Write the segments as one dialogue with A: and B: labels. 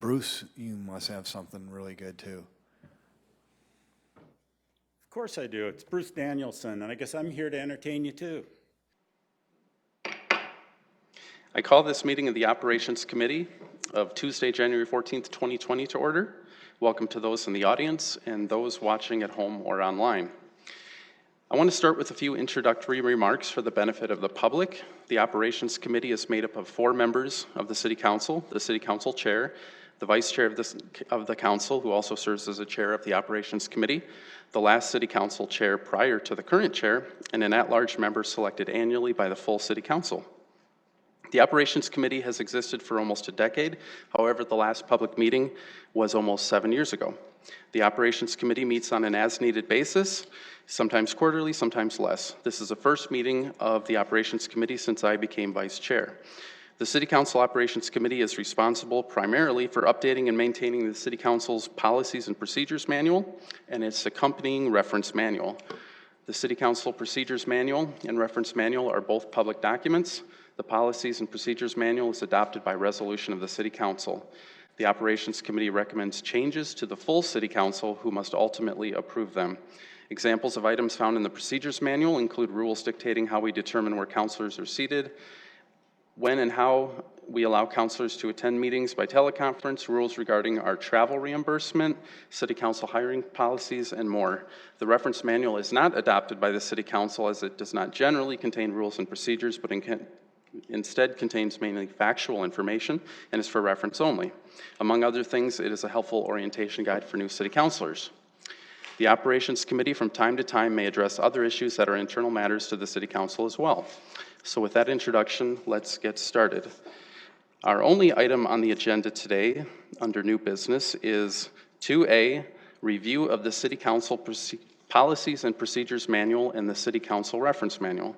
A: Bruce, you must have something really good too.
B: Of course I do. It's Bruce Danielson, and I guess I'm here to entertain you too.
C: I call this meeting of the Operations Committee of Tuesday, January 14th, 2020 to order. Welcome to those in the audience and those watching at home or online. I want to start with a few introductory remarks for the benefit of the public. The Operations Committee is made up of 4 members of the City Council, the City Council Chair, the Vice Chair of the Council, who also serves as a Chair of the Operations Committee, the last City Council Chair prior to the current Chair, and an at-large member selected annually by the full City Council. The Operations Committee has existed for almost a decade. However, the last public meeting was almost 7 years ago. The Operations Committee meets on an as-needed basis, sometimes quarterly, sometimes less. This is the first meeting of the Operations Committee since I became Vice Chair. The City Council Operations Committee is responsible primarily for updating and maintaining the City Council's Policies and Procedures Manual and its accompanying reference manual. The City Council Procedures Manual and Reference Manual are both public documents. The Policies and Procedures Manual is adopted by resolution of the City Council. The Operations Committee recommends changes to the full City Council, who must ultimately approve them. Examples of items found in the Procedures Manual include rules dictating how we determine where councilors are seated, when and how we allow councilors to attend meetings by teleconference, rules regarding our travel reimbursement, City Council hiring policies, and more. The reference manual is not adopted by the City Council as it does not generally contain rules and procedures, but instead contains mainly factual information and is for reference only. Among other things, it is a helpful orientation guide for new City Councilors. The Operations Committee from time to time may address other issues that are internal matters to the City Council as well. So with that introduction, let's get started. Our only item on the agenda today under new business is 2A, review of the City Council Policies and Procedures Manual and the City Council Reference Manual.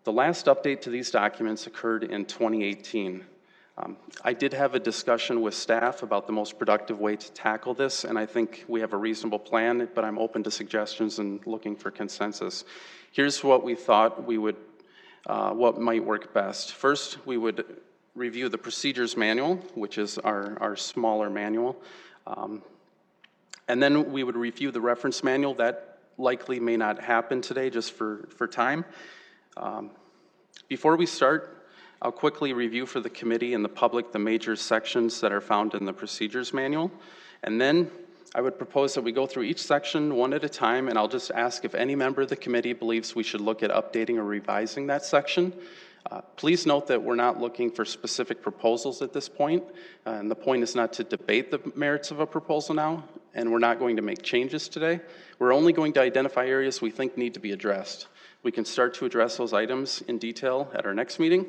C: The last update to these documents occurred in 2018. I did have a discussion with staff about the most productive way to tackle this, and I think we have a reasonable plan, but I'm open to suggestions and looking for consensus. Here's what we thought we would, what might work best. First, we would review the Procedures Manual, which is our smaller manual. And then we would review the Reference Manual. That likely may not happen today just for time. Before we start, I'll quickly review for the committee and the public the major sections that are found in the Procedures Manual. And then I would propose that we go through each section one at a time, and I'll just ask if any member of the committee believes we should look at updating or revising that section. Please note that we're not looking for specific proposals at this point, and the point is not to debate the merits of a proposal now, and we're not going to make changes today. We're only going to identify areas we think need to be addressed. We can start to address those items in detail at our next meeting.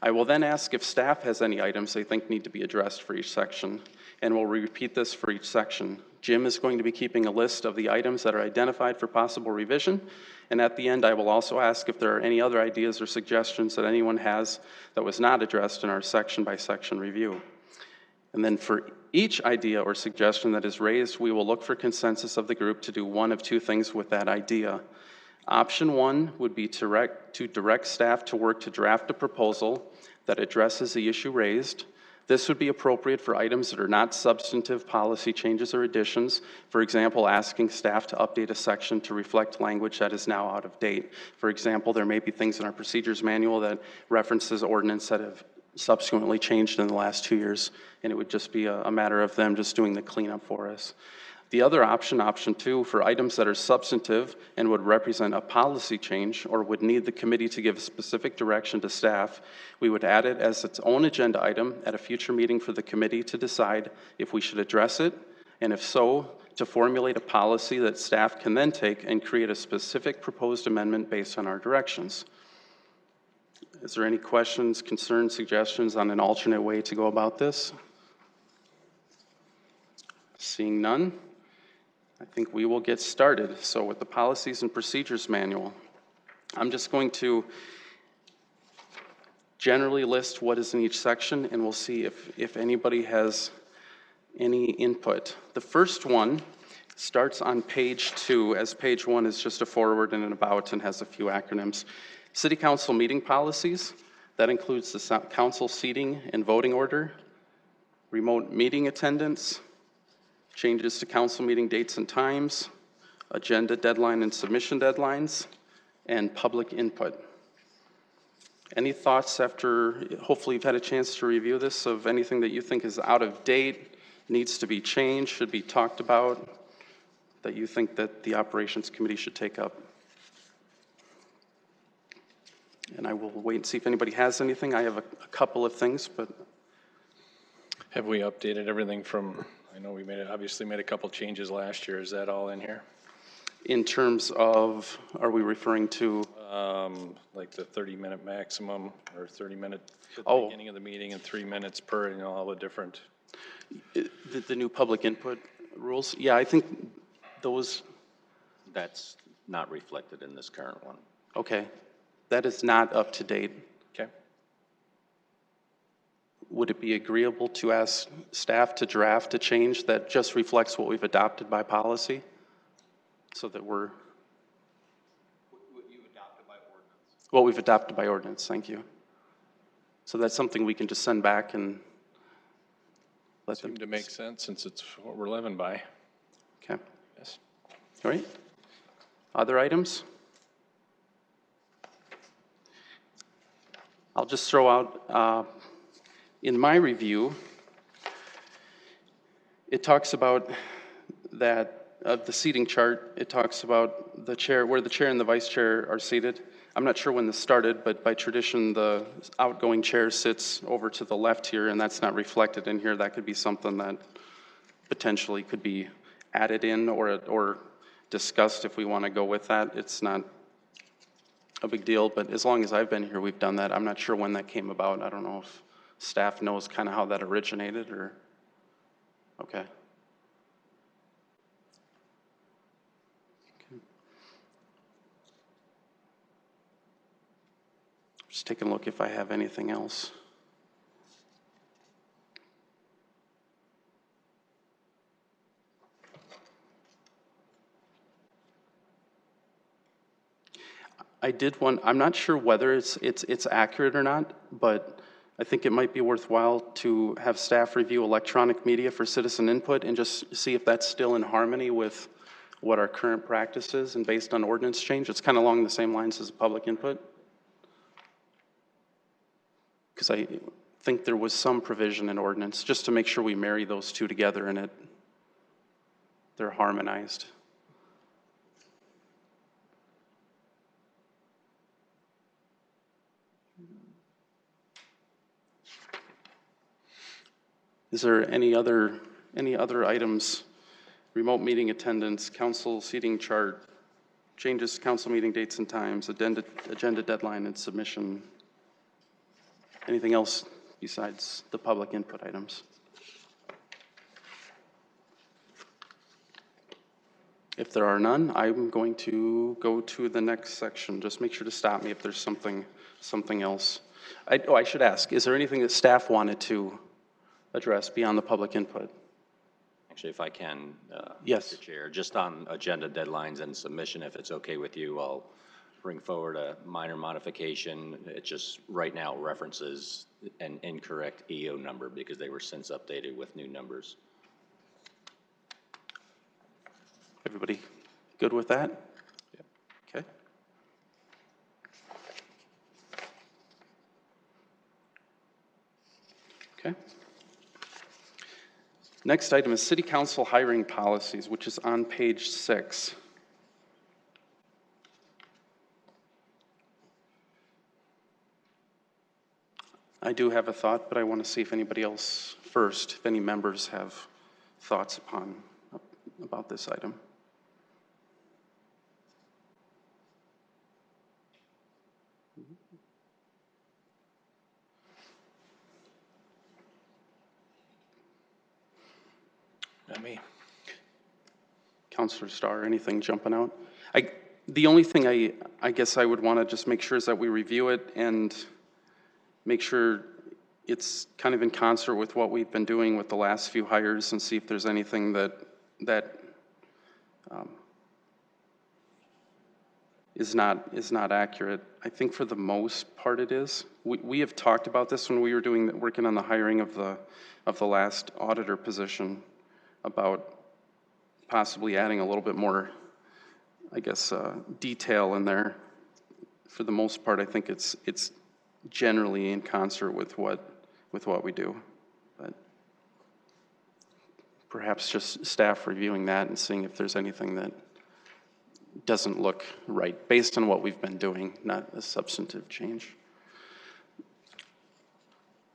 C: I will then ask if staff has any items they think need to be addressed for each section, and we'll repeat this for each section. Jim is going to be keeping a list of the items that are identified for possible revision, and at the end I will also ask if there are any other ideas or suggestions that anyone has that was not addressed in our section-by-section review. And then for each idea or suggestion that is raised, we will look for consensus of the group to do one of two things with that idea. Option 1 would be to direct staff to work to draft a proposal that addresses the issue raised. This would be appropriate for items that are not substantive policy changes or additions. For example, asking staff to update a section to reflect language that is now out of date. For example, there may be things in our Procedures Manual that references ordinance that have subsequently changed in the last 2 years, and it would just be a matter of them just doing the cleanup for us. The other option, option 2, for items that are substantive and would represent a policy change or would need the committee to give specific direction to staff, we would add it as its own agenda item at a future meeting for the committee to decide if we should address it, and if so, to formulate a policy that staff can then take and create a specific proposed amendment based on our directions. Is there any questions, concerns, suggestions on an alternate way to go about this? Seeing none, I think we will get started. So with the Policies and Procedures Manual, I'm just going to generally list what is in each section, and we'll see if anybody has any input. The first one starts on page 2, as page 1 is just a forward and an about and has a few acronyms. City Council meeting policies, that includes the council seating and voting order, remote meeting attendance, changes to council meeting dates and times, agenda deadline and submission deadlines, and public input. Any thoughts after, hopefully you've had a chance to review this, of anything that you think is out of date, needs to be changed, should be talked about, that you think that the Operations Committee should take up? And I will wait and see if anybody has anything. I have a couple of things, but.
D: Have we updated everything from, I know we obviously made a couple changes last year. Is that all in here?
C: In terms of, are we referring to?
D: Like the 30-minute maximum or 30-minute at the
C: Oh.
D: beginning of the meeting and 3 minutes per, all the different.
C: The new public input rules? Yeah, I think those,
E: That's not reflected in this current one.
C: okay. That is not up to date.
D: Okay.
C: Would it be agreeable to ask staff to draft a change that just reflects what we've adopted by policy? So that we're. What you've adopted by ordinance. What we've adopted by ordinance, thank you. So that's something we can just send back and let them.
D: Seemed to make sense since it's what we're living by.
C: Okay.
D: Yes.
C: All right. Other items? I'll just throw out, in my review, it talks about that, of the seating chart, it talks about the chair, where the chair and the vice chair are seated. I'm not sure when this started, but by tradition, the outgoing chair sits over to the left here, and that's not reflected in here. That could be something that potentially could be added in or discussed if we want to go with that. It's not a big deal, but as long as I've been here, we've done that. I'm not sure when that came about. I don't know if staff knows kind of how that originated or, okay. Just taking a look if I have anything else. I did one, I'm not sure whether it's accurate or not, but I think it might be worthwhile to have staff review electronic media for citizen input and just see if that's still in harmony with what our current practice is and based on ordinance change. It's kind of along the same lines as public input. Because I think there was some provision in ordinance just to make sure we marry those two together and they're harmonized. Is there any other items? Remote meeting attendance, council seating chart, changes to council meeting dates and times, agenda deadline and submission. Anything else besides the public input items? If there are none, I'm going to go to the next section. Just make sure to stop me if there's something else. I should ask, is there anything that staff wanted to address beyond the public input?
E: Actually, if I can,
C: Yes.
E: Mr. Chair, just on agenda deadlines and submission, if it's okay with you, I'll bring forward a minor modification. It just right now references an incorrect EO number because they were since updated with new numbers.
C: Everybody good with that? Yep. Okay. Okay. Next item is City Council hiring policies, which is on page 6. I do have a thought, but I want to see if anybody else first, if any members have thoughts about this item.
D: Not me.
C: Councilor Starr, anything jumping out? The only thing I guess I would want to just make sure is that we review it and make sure it's kind of in concert with what we've been doing with the last few hires and see if there's anything that is not accurate. I think for the most part it is. We have talked about this when we were working on the hiring of the last auditor position, about possibly adding a little bit more, I guess, detail in there. For the most part, I think it's generally in concert with what we do. But perhaps just staff reviewing that and seeing if there's anything that doesn't look right based on what we've been doing, not a substantive change.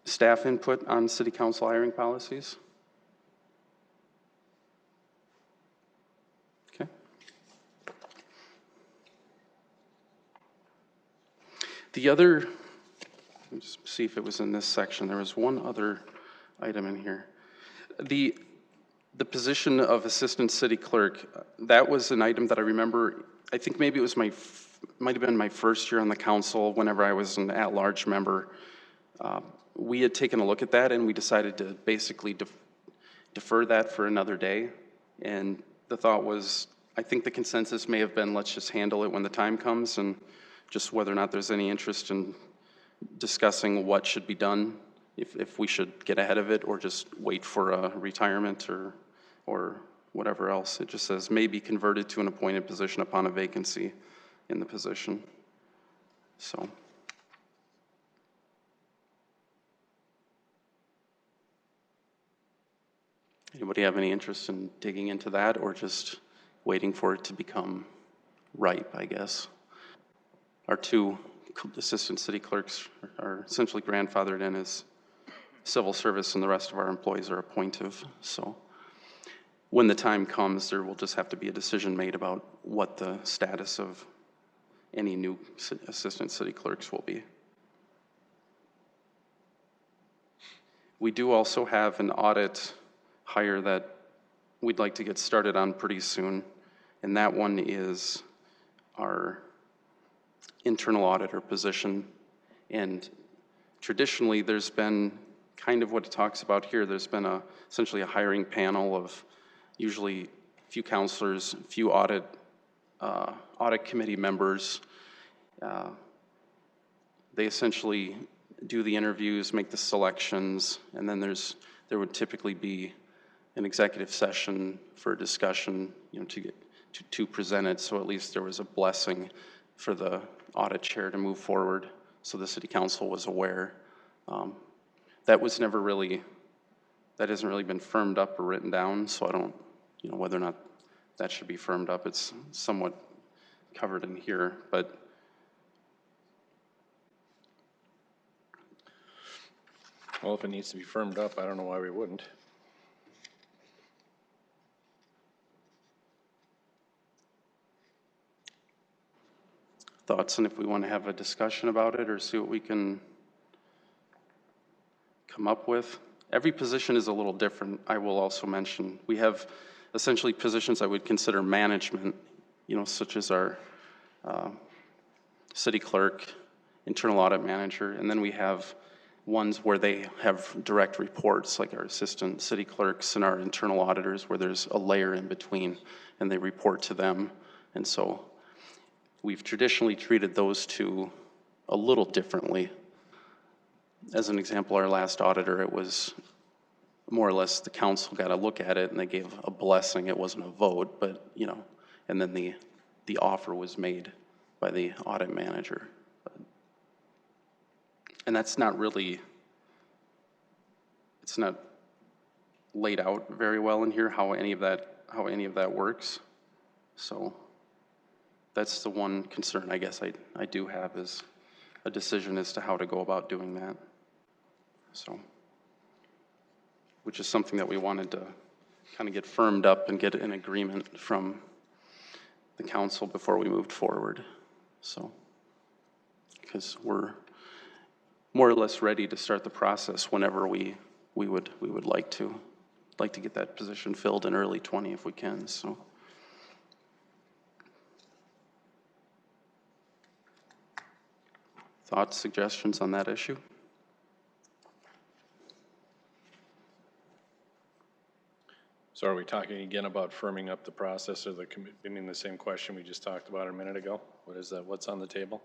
C: Staff input on city council hiring policies. Okay. The other, let me just see if it was in this section. There was one other item in here. The position of assistant city clerk, that was an item that I remember, I think maybe it was might have been my first year on the council whenever I was an at-large member. We had taken a look at that and we decided to basically defer that for another day. And the thought was, I think the consensus may have been, let's just handle it when the time comes, and just whether or not there's any interest in discussing what should be done, if we should get ahead of it or just wait for a retirement or whatever else. It just says may be converted to an appointed position upon a vacancy in the position. So. Anybody have any interest in digging into that, or just waiting for it to become ripe, I guess? Our two assistant city clerks are essentially grandfathered in as civil service, and the rest of our employees are appointive. So when the time comes, there will just have to be a decision made about what the status of any new assistant city clerks will be. We do also have an audit hire that we'd like to get started on pretty soon, and that one is our internal auditor position. And traditionally, there's been kind of what it talks about here. There's been essentially a hiring panel of usually a few counselors, a few audit committee members. They essentially do the interviews, make the selections, and then there would typically be an executive session for a discussion, to present it. So at least there was a blessing for the audit chair to move forward, so the city council was aware. That hasn't really been firmed up or written down, so I don't, whether or not that should be firmed up. It's somewhat covered in here, but
D: Well, if it needs to be firmed up, I don't know why we wouldn't.
C: thoughts on if we want to have a discussion about it or see what we can come up with. Every position is a little different, I will also mention. We have essentially positions I would consider management, such as our city clerk, internal audit manager, and then we have ones where they have direct reports, like our assistant city clerks and our internal auditors, where there's a layer in between and they report to them. And so we've traditionally treated those two a little differently. As an example, our last auditor, it was more or less the council got a look at it and they gave a blessing. It wasn't a vote, but and then the offer was made by the audit manager. And that's not really, it's not laid out very well in here how any of that works. So that's the one concern I guess I do have, is a decision as to how to go about doing that. So, which is something that we wanted to kind of get firmed up and get an agreement from the council before we moved forward. So, because we're more or less ready to start the process whenever we would like to get that position filled in early 20 if we can. So. Thoughts, suggestions on that issue?
D: So are we talking again about firming up the process, or meaning the same question we just talked about a minute ago? What is that? What's on the table?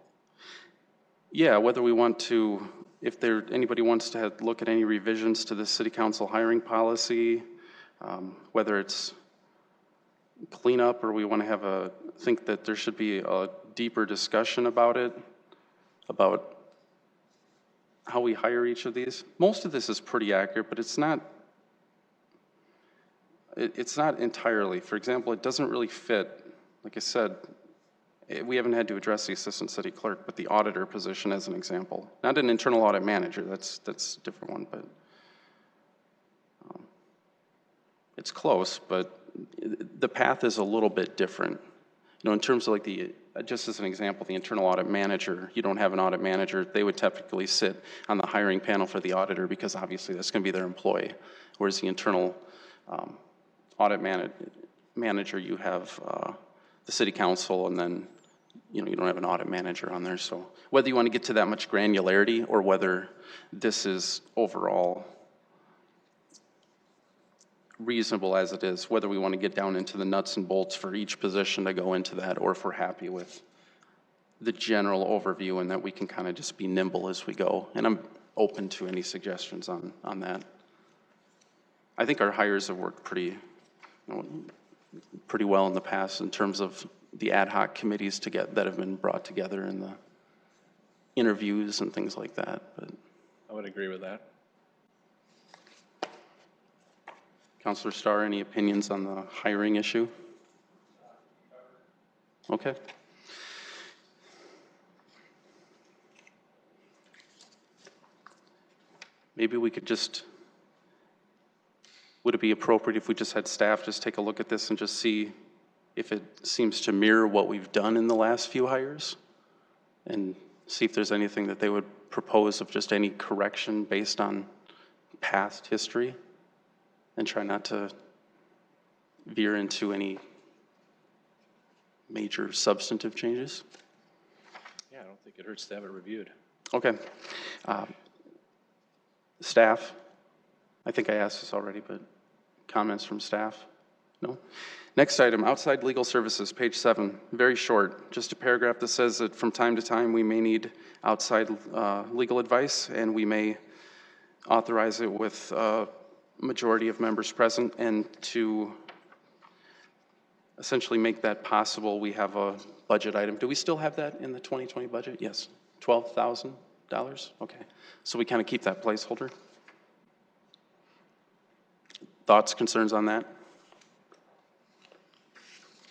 C: Yeah, whether we want to, if anybody wants to look at any revisions to the city council hiring policy, whether it's cleanup or we want to think that there should be a deeper discussion about it, about how we hire each of these. Most of this is pretty accurate, but it's not entirely. For example, it doesn't really fit, like I said, we haven't had to address the assistant city clerk, but the auditor position as an example. Not an internal audit manager, that's a different one, but it's close, but the path is a little bit different. You know, in terms of like just as an example, the internal audit manager, you don't have an audit manager, they would typically sit on the hiring panel for the auditor because obviously that's going to be their employee. Whereas the internal audit manager, you have the city council, and then you don't have an audit manager on there. So whether you want to get to that much granularity or whether this is overall reasonable as it is, whether we want to get down into the nuts and bolts for each position to go into that, or if we're happy with the general overview and that we can kind of just be nimble as we go. And I'm open to any suggestions on that. I think our hires have worked pretty well in the past in terms of the ad hoc committees that have been brought together in the interviews and things like that. But
D: I would agree with that.
C: Councilor Starr, any opinions on the hiring issue? Okay. Maybe we could would it be appropriate if we just had staff just take a look at this and just see if it seems to mirror what we've done in the last few hires? And see if there's anything that they would propose of just any correction based on past history? And try not to veer into any major substantive changes?
D: Yeah, I don't think it hurts to have it reviewed.
C: Okay. Staff, I think I asked this already, but comments from staff? No? Next item, outside legal services, page 7, very short, just a paragraph that says that from time to time we may need outside legal advice, and we may authorize it with majority of members present, and to essentially make that possible, we have a budget item. Do we still have that in the 2020 budget? Yes, $12,000? Okay, so we kind of keep that placeholder. Thoughts, concerns on that?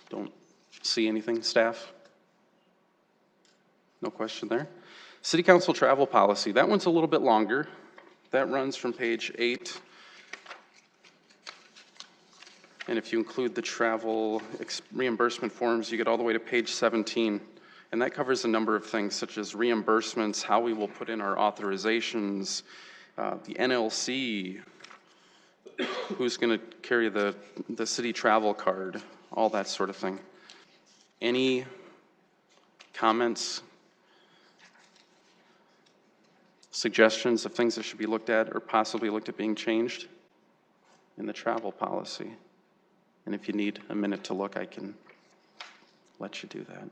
C: Don't see anything, staff? No question there. City Council travel policy, that one's a little bit longer. That runs from page 8. And if you include the travel reimbursement forms, you get all the way to page 17. And that covers a number of things, such as reimbursements, how we will put in our authorizations, the NLC, who's going to carry the city travel card, all that sort of thing. Any comments, suggestions of things that should be looked at or possibly looked at being changed in the travel policy? And if you need a minute to look, I can let you do that.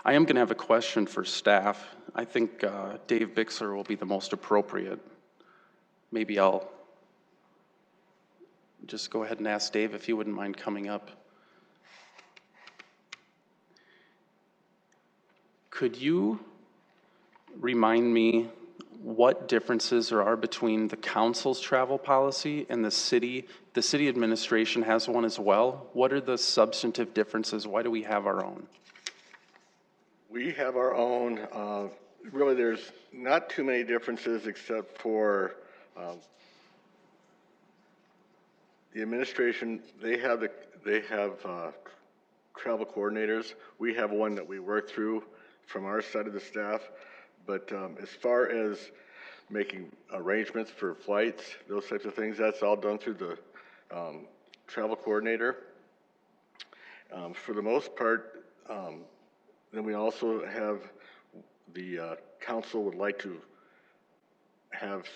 C: I am going to have a question for staff. I think Dave Bixler will be the most appropriate. Maybe I'll just go ahead and ask Dave if he wouldn't mind coming up. Could you remind me what differences there are between the council's travel policy and the city? The city administration has one as well. What are the substantive differences? Why do we have our own?
F: We have our own. Really, there's not too many differences except for the administration. They have travel coordinators. We have one that we work through from our side of the staff. But as far as making arrangements for flights, those types of things, that's all done through the travel coordinator. For the most part, then we also have the council would like to have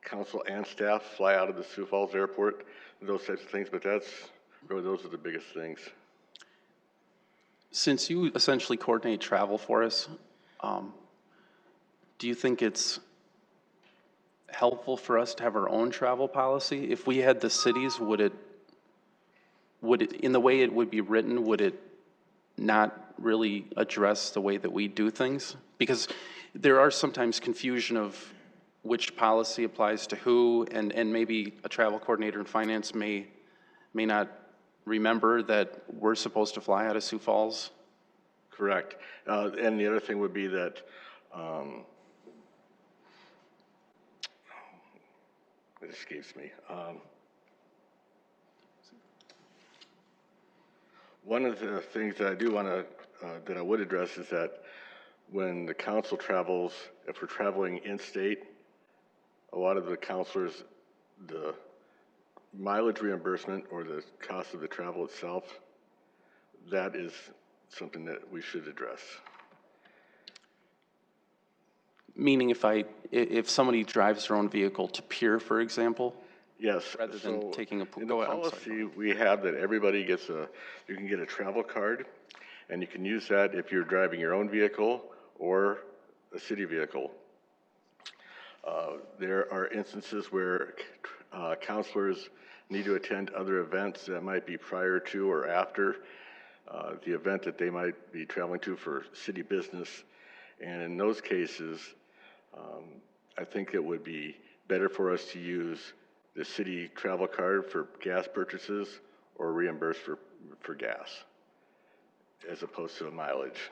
F: council and staff fly out of the Sioux Falls Airport, those types of things, but those are the biggest things.
C: Since you essentially coordinate travel for us, do you think it's helpful for us to have our own travel policy? If we had the cities, would it, in the way it would be written, would it not really address the way that we do things? Because there are sometimes confusion of which policy applies to who, and maybe a travel coordinator in finance may not remember that we're supposed to fly out of Sioux Falls.
F: Correct. And the other thing would be that it escapes me. One of the things that I do want to, that I would address is that when the council travels, if we're traveling in-state, a lot of the counselors, the mileage reimbursement or the cost of the travel itself, that is something that we should address.
C: Meaning if somebody drives their own vehicle to Pier, for example?
F: Yes.
C: Rather than taking a
F: in the policy, we have that everybody gets you can get a travel card, and you can use that if you're driving your own vehicle or a city vehicle. There are instances where counselors need to attend other events that might be prior to or after the event that they might be traveling to for city business. And in those cases, I think it would be better for us to use the city travel card for gas purchases or reimburse for gas as opposed to a mileage.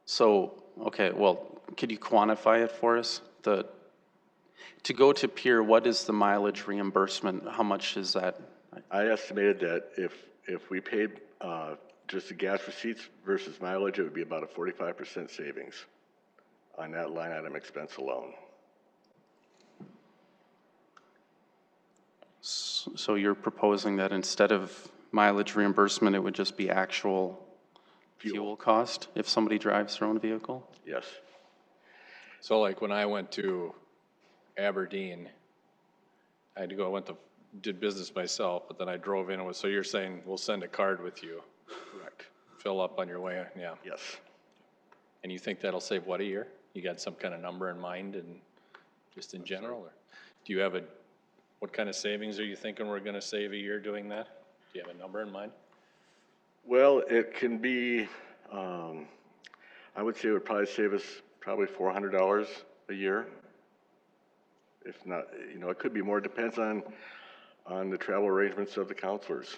C: So, okay, well, could you quantify it for us? To go to Pier, what is the mileage reimbursement? How much is that?
F: I estimated that if we paid just the gas receipts versus mileage, it would be about a 45% savings on that line item expense alone.
C: So you're proposing that instead of mileage reimbursement, it would just be actual fuel cost if somebody drives their own vehicle?
F: Yes.
D: So like when I went to Aberdeen, I had to go, did business myself, but then I drove in, so you're saying we'll send a card with you?
F: Correct.
D: Fill up on your way, yeah.
F: Yes.
D: And you think that'll save what a year? You got some kind of number in mind and just in general? Or do you have what kind of savings are you thinking we're gonna save a year doing that? Do you have a number in mind?
F: Well, it can be, I would say it would probably save us probably $400 a year. If not, it could be more, depends on the travel arrangements of the counselors.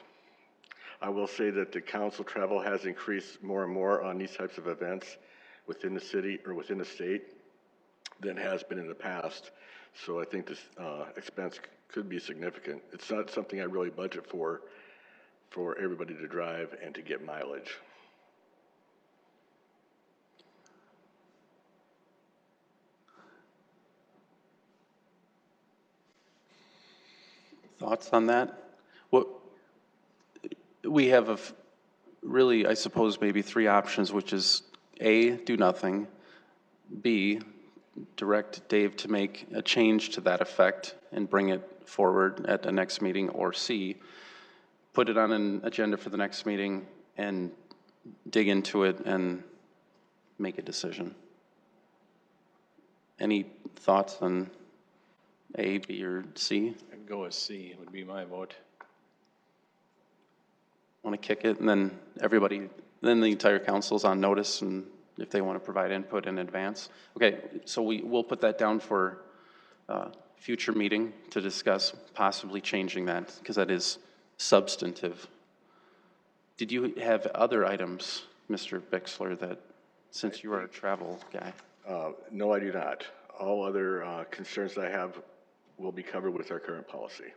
F: I will say that the council travel has increased more and more on these types of events within the city or within the state than has been in the past. So I think this expense could be significant. It's not something I really budget for everybody to drive and to get mileage.
C: Thoughts on that? We have really, I suppose, maybe three options, which is A, do nothing, B, direct Dave to make a change to that effect and bring it forward at the next meeting, or C, put it on an agenda for the next meeting and dig into it and make a decision. Any thoughts on A, B, or C?
D: I'd go with C, would be my vote.
C: Want to kick it, and then then the entire council's on notice, and if they want to provide input in advance. Okay, so we'll put that down for future meeting to discuss possibly changing that, because that is substantive. Did you have other items, Mr. Bixler, that, since you are a travel guy?
F: No, I do not. All other concerns I have will be covered with our current policy.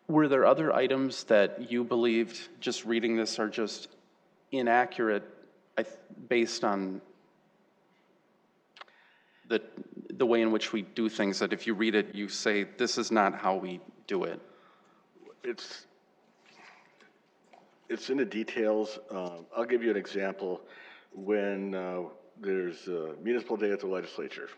C: Were there other items that you believed, just reading this, are just inaccurate based on the way in which we do things, that if you read it, you say, this is not how we do it?
F: It's in the details. I'll give you an example. When there's a municipal day at the legislature,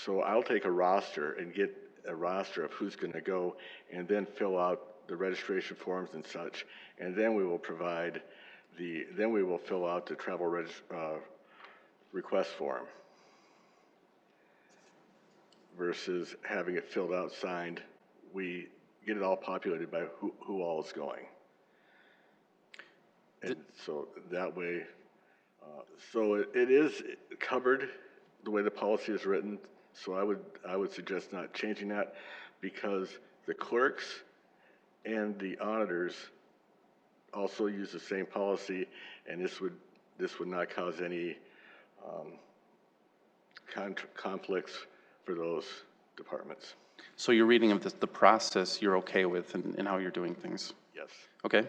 F: So I'll take a roster and get a roster of who's going to go, and then fill out the registration forms and such, and then we will provide then we will fill out the travel request form versus having it filled out, signed. We get it all populated by who all is going. And so that way, so it is covered the way the policy is written. So I would suggest not changing that, because the clerks and the auditors also use the same policy, and this would not cause any conflicts for those departments.
C: So your reading of the process you're okay with and how you're doing things?
F: Yes.
C: Okay.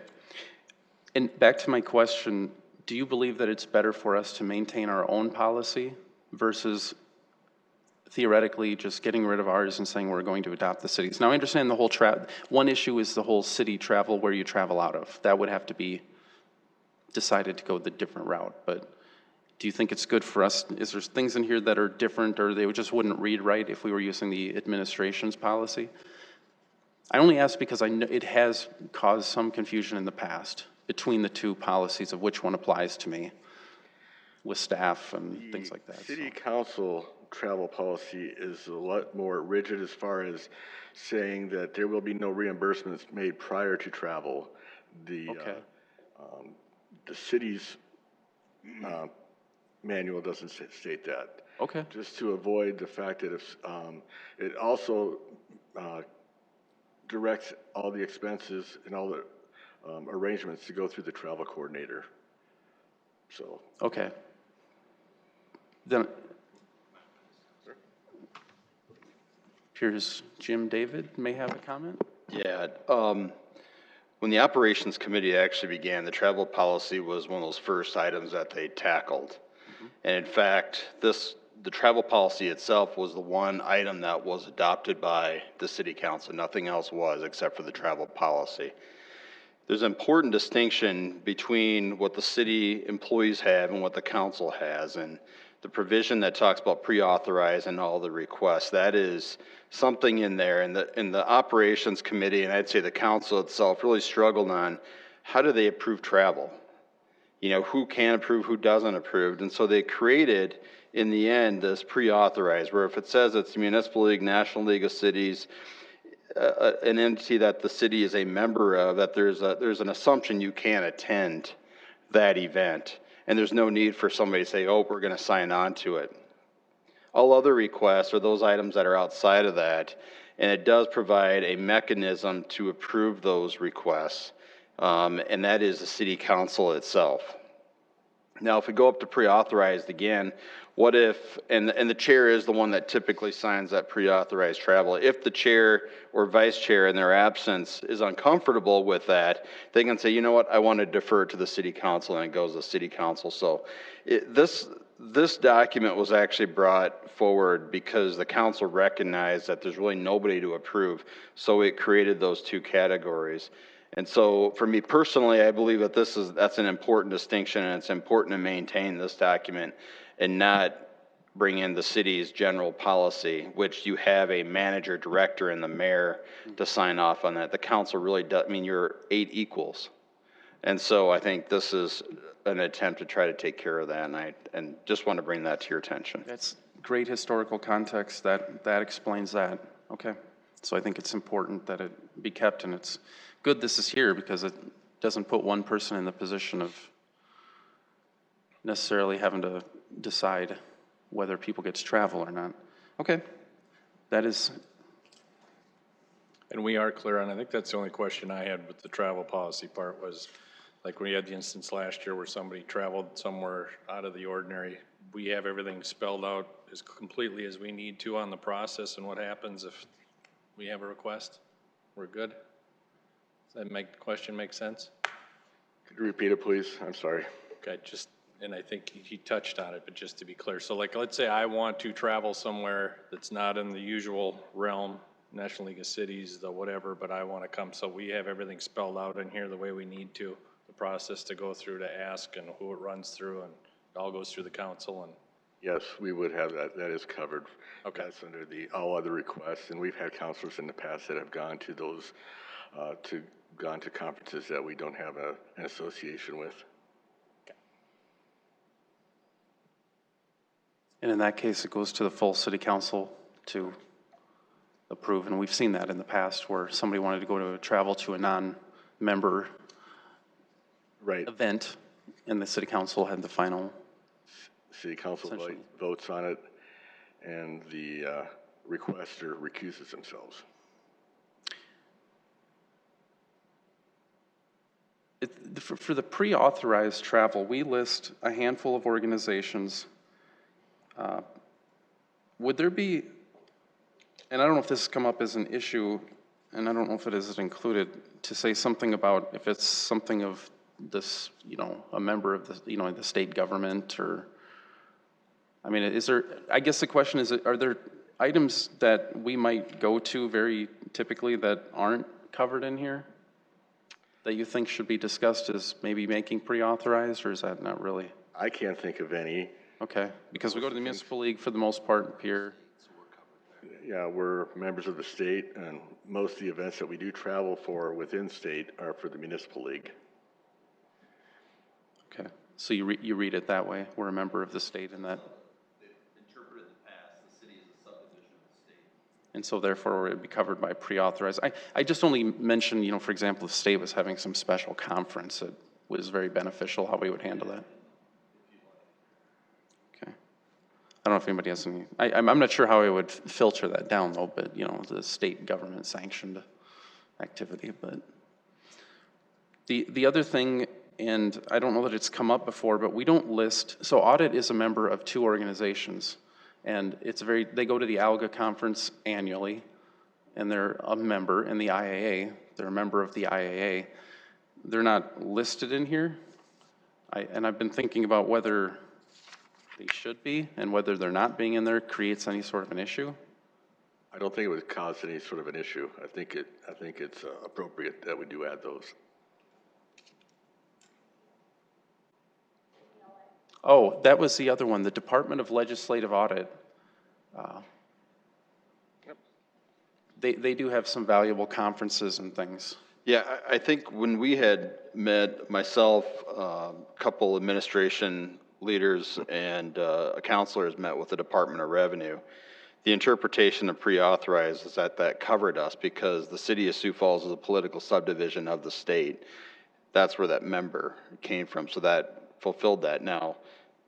C: And back to my question, do you believe that it's better for us to maintain our own policy versus theoretically just getting rid of ours and saying we're going to adopt the cities? Now, I understand the whole one issue is the whole city travel, where you travel out of. That would have to be decided to go the different route. But do you think it's good for us? Is there things in here that are different, or they just wouldn't read right if we were using the administration's policy? I only ask because I know it has caused some confusion in the past between the two policies of which one applies to me with staff and things like that.
F: City council travel policy is a lot more rigid as far as saying that there will be no reimbursements made prior to travel. The city's manual doesn't state that.
C: Okay.
F: Just to avoid the fact that if it also directs all the expenses and all the arrangements to go through the travel coordinator. So.
C: Okay. Then, here's Jim David may have a comment.
G: Yeah, when the operations committee actually began, the travel policy was one of those first items that they tackled. And in fact, the travel policy itself was the one item that was adopted by the city council. Nothing else was except for the travel policy. There's an important distinction between what the city employees have and what the council has. And the provision that talks about pre-authorizing all the requests, that is something in there. And the operations committee, and I'd say the council itself, really struggled on how do they approve travel? You know, who can approve, who doesn't approve. And so they created, in the end, this pre-authorized, where if it says it's the Municipal League, National League of Cities, an entity that the city is a member of, that there's an assumption you can attend that event. And there's no need for somebody to say, oh, we're going to sign on to it. All other requests are those items that are outside of that, and it does provide a mechanism to approve those requests, and that is the city council itself. Now, if we go up to pre-authorized again, what if, and the chair is the one that typically signs that pre-authorized travel. If the chair or vice chair in their absence is uncomfortable with that, they can say, you know what, I want to defer to the city council, and it goes to the city council. So this document was actually brought forward because the council recognized that there's really nobody to approve. So it created those two categories. And so for me personally, I believe that that's an important distinction, and it's important to maintain this document and not bring in the city's general policy, which you have a manager, director, and the mayor to sign off on that. The council really does, I mean, you're 8 equals. And so I think this is an attempt to try to take care of that, and just want to bring that to your attention.
C: That's great historical context. That explains that. Okay. So I think it's important that it be kept, and it's good this is here because it doesn't put one person in the position of necessarily having to decide whether people get to travel or not. Okay. That is.
D: And we are clear on, I think that's the only question I had with the travel policy part was, like we had the instance last year where somebody traveled somewhere out of the ordinary. We have everything spelled out as completely as we need to on the process, and what happens if we have a request? We're good? Does that question make sense?
F: Could you repeat it, please? I'm sorry.
D: Okay, and I think he touched on it, but just to be clear. So like, let's say I want to travel somewhere that's not in the usual realm, National League of Cities, the whatever, but I want to come. So we have everything spelled out in here the way we need to, the process to go through to ask and who it runs through, and it all goes through the council, and
F: Yes, we would have that. That is covered.
D: Okay.
F: That's under the all other requests, and we've had counselors in the past that have gone to those, gone to conferences that we don't have an association with.
C: And in that case, it goes to the full city council to approve, and we've seen that in the past where somebody wanted to go to travel to a non-member
F: Right.
C: event, and the city council had the final.
F: City council
C: Essentially.
F: votes on it, and the requester recuses themselves.
C: For the pre-authorized travel, we list a handful of organizations. Would there be, and I don't know if this has come up as an issue, and I don't know if it is included, to say something about if it's something of this, a member of the, the state government, or, I mean, is there, I guess the question is, are there items that we might go to very typically that aren't covered in here that you think should be discussed as maybe making pre-authorized, or is that not really?
F: I can't think of any.
C: Okay, because we go to the municipal league for the most part here.
F: Yeah, we're members of the state, and most of the events that we do travel for within state are for the municipal league.
C: Okay, so you read it that way. We're a member of the state in that.
G: Interpreted in the past, the city is a subdivision of the state.
C: And so therefore it would be covered by pre-authorized. I just only mentioned, for example, the state was having some special conference that was very beneficial, how we would handle that. Okay. I don't know if anybody has any, I'm not sure how I would filter that down though, but, the state government sanctioned activity, but. The other thing, and I don't know that it's come up before, but we don't list, so Audit is a member of 2 organizations, and they go to the ALGA conference annually, and they're a member in the IAA, they're a member of the IAA. They're not listed in here, and I've been thinking about whether they should be, and whether they're not being in there creates any sort of an issue.
F: I don't think it would cause any sort of an issue. I think it's appropriate that we do add those.
C: Oh, that was the other one, the Department of Legislative Audit. They do have some valuable conferences and things.
G: Yeah, I think when we had met, myself, a couple administration leaders and counselors met with the Department of Revenue, the interpretation of pre-authorized is that covered us because the city of Sioux Falls is a political subdivision of the state. That's where that member came from, so that fulfilled that. Now,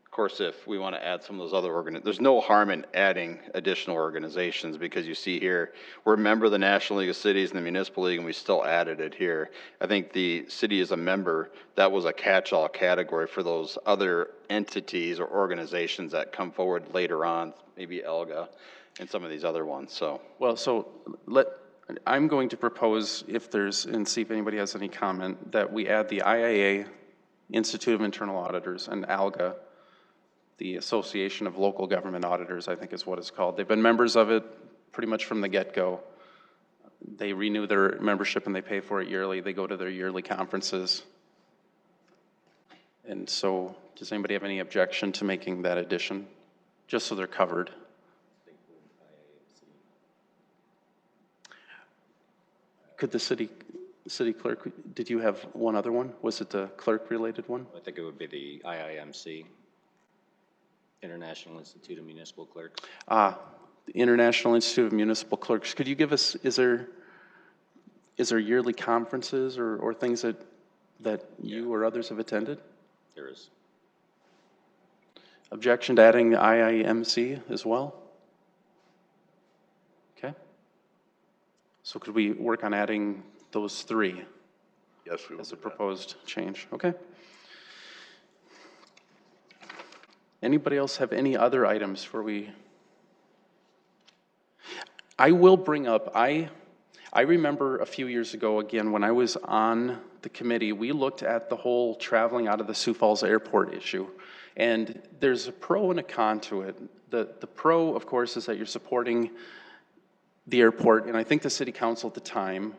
G: of course, if we want to add some of those other there's no harm in adding additional organizations because you see here, we're a member of the National League of Cities and the Municipal League, and we still added it here. I think the city is a member, that was a catch-all category for those other entities or organizations that come forward later on, maybe ELGA and some of these other ones, so.
C: Well, I'm going to propose, and see if anybody has any comment, that we add the IIA, Institute of Internal Auditors, and ALGA, the Association of Local Government Auditors, I think is what it's called. They've been members of it pretty much from the get-go. They renew their membership and they pay for it yearly. They go to their yearly conferences. And so, does anybody have any objection to making that addition? Just so they're covered. Could the city clerk, did you have one other one? Was it the clerk-related one?
E: I think it would be the IIMC, International Institute of Municipal Clerks.
C: The International Institute of Municipal Clerks. Could you give us, is there yearly conferences or things that you or others have attended?
E: There is.
C: Objection to adding the IIMC as well? Okay. So could we work on adding those 3
F: Yes, we will.
C: as a
F: do that.
C: proposed change? Okay. Anybody else have any other items where I will bring up, I remember a few years ago, again, when I was on the committee, we looked at the whole traveling out of the Sioux Falls airport issue. And there's a pro and a con to it. The pro, of course, is that you're supporting the airport, and I think the city council at the time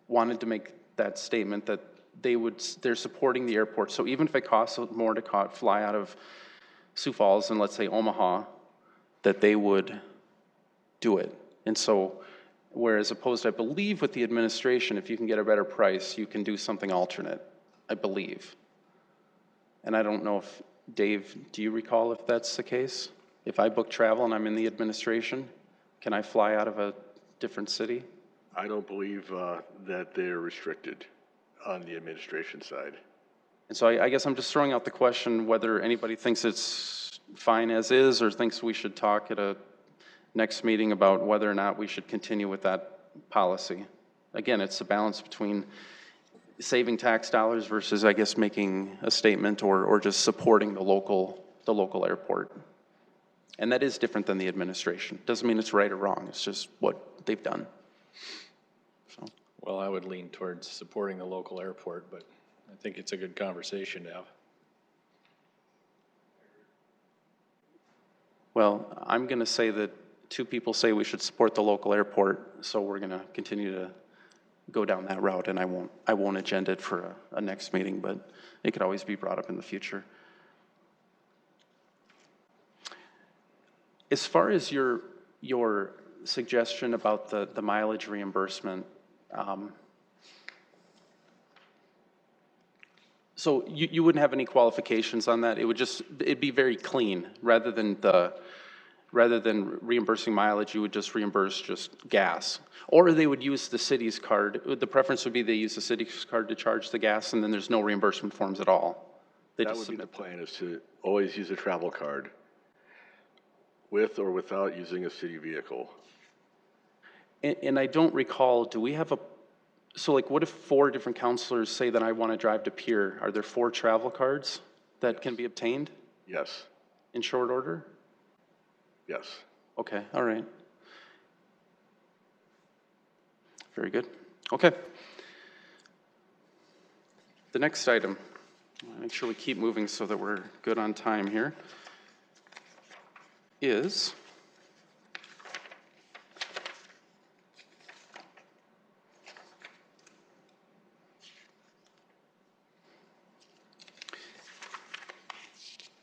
C: wanted to make that statement that they're supporting the airport. So even if it costs more to fly out of Sioux Falls and let's say Omaha, that they would do it. And so, whereas opposed, I believe with the administration, if you can get a better price, you can do something alternate, I believe. And I don't know if, Dave, do you recall if that's the case? If I book travel and I'm in the administration, can I fly out of a different city?
F: I don't believe that they're restricted on the administration side.
C: And so I guess I'm just throwing out the question whether anybody thinks it's fine as is or thinks we should talk at a next meeting about whether or not we should continue with that policy. Again, it's a balance between saving tax dollars versus, I guess, making a statement or just supporting the local airport. And that is different than the administration. Doesn't mean it's right or wrong. It's just what they've done. So.
D: Well, I would lean towards supporting the local airport, but I think it's a good conversation to have. Well,
C: I'm going to say that two people say we should support the local airport, so we're going to continue to go down that route, and I won't agenda it for a next meeting, but it could always be brought up in the future. As far as your suggestion about the mileage reimbursement, so you wouldn't have any qualifications on that? It'd be very clean, rather than reimbursing mileage, you would just reimburse just gas. Or they would use the city's card. The preference would be they use the city's card to charge the gas, and then there's no reimbursement forms at all.
F: That would be the plan, is to always use a travel card, with or without using a city vehicle.
C: And I don't recall, do we have so like what if 4 different counselors say that I want to drive to Pier? Are there 4 travel cards that can be obtained?
F: Yes.
C: In short order?
F: Yes.
C: Okay, all right. Very good. Okay. The next item, I'll make sure we keep moving so that we're good on time here, is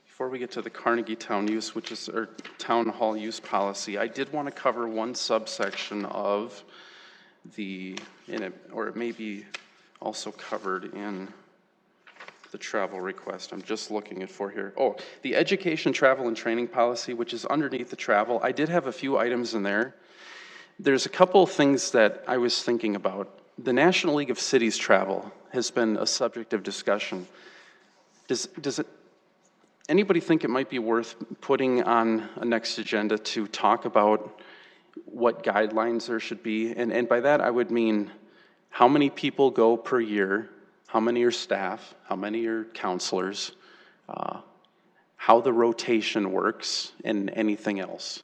C: before we get to the Carnegie Town use, which is our town hall use policy, I did want to cover one subsection of or it may be also covered in the travel request. I'm just looking it for here. Oh, the education, travel, and training policy, which is underneath the travel. I did have a few items in there. There's a couple of things that I was thinking about. The National League of Cities travel has been a subject of discussion. Anybody think it might be worth putting on a next agenda to talk about what guidelines there should be? And by that, I would mean how many people go per year, how many are staff, how many are counselors, how the rotation works, and anything else.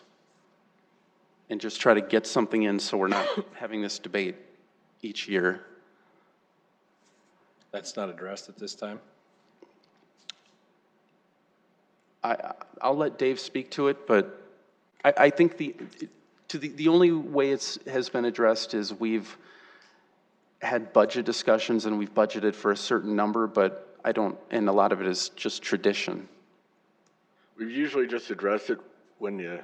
C: And just try to get something in so we're not having this debate each year.
D: that's not addressed at this time?
C: I'll let Dave speak to it, but I think the only way has been addressed is we've had budget discussions and we've budgeted for a certain number, but and a lot of it is just tradition.
F: We've usually just addressed it when the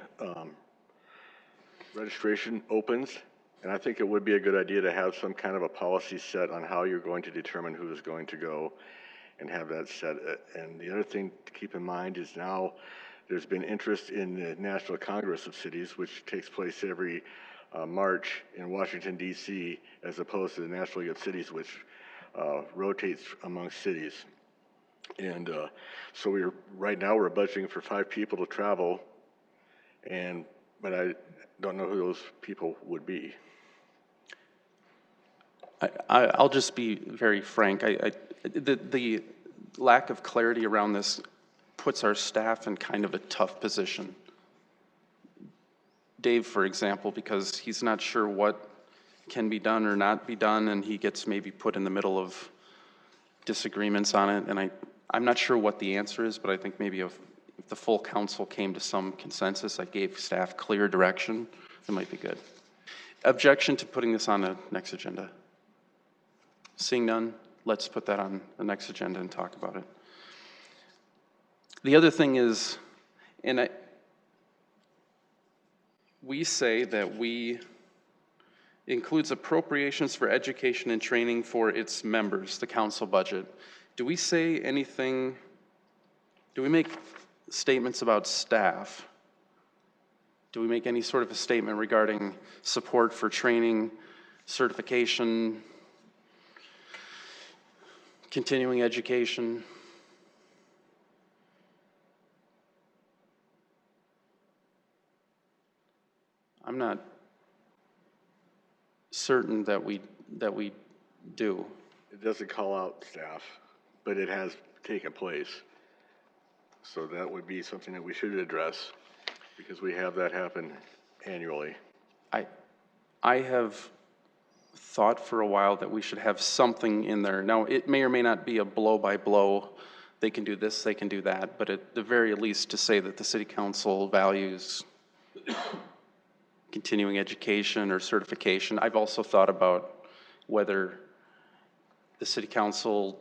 F: registration opens, and I think it would be a good idea to have some kind of a policy set on how you're going to determine who is going to go and have that set. And the other thing to keep in mind is now there's been interest in the National Congress of Cities, which takes place every March in Washington, D.C., as opposed to the National League of Cities, which rotates among cities. And so right now we're budgeting for 5 people to travel, but I don't know who those people would be.
C: I'll just be very frank. The lack of clarity around this puts our staff in kind of a tough position. Dave, for example, because he's not sure what can be done or not be done, and he gets maybe put in the middle of disagreements on it, and I'm not sure what the answer is, but I think maybe if the full council came to some consensus, I gave staff clear direction, it might be good. Objection to putting this on the next agenda? Seeing none, let's put that on the next agenda and talk about it. The other thing is, And we say that we includes appropriations for education and training for its members, the council budget. Do we say anything, do we make statements about staff? Do we make any sort of a statement regarding support for training, certification, continuing education? I'm not certain that we do.
F: It doesn't call out staff, but it has taken place. So that would be something that we should address, because we have that happen annually.
C: I have thought for a while that we should have something in there. Now, it may or may not be a blow by blow. They can do this, they can do that, but at the very least to say that the city council values continuing education or certification. I've also thought about whether the city council